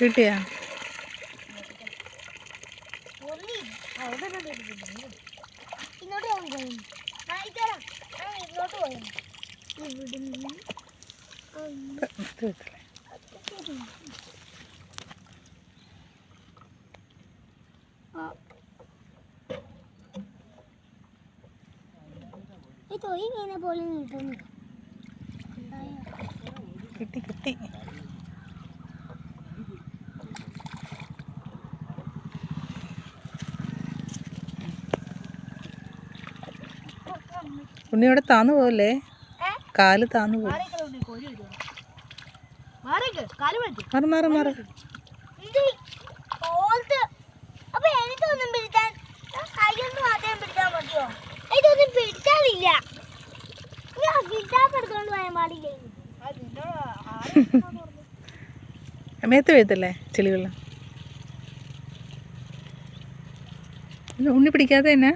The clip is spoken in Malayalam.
കിട്ടിയാ? കിട്ടി കിട്ടി. ഉണ്ണി അവിടെ താന്നു പോവല്ലേ? കാല് താന്നു പോകും. മാറി മാറി മാറി. മേത്ത് വീഴത്തല്ലേ ചെളി വെള്ളം? ഉണ്ണി പിടിക്കാതെ തന്നെ.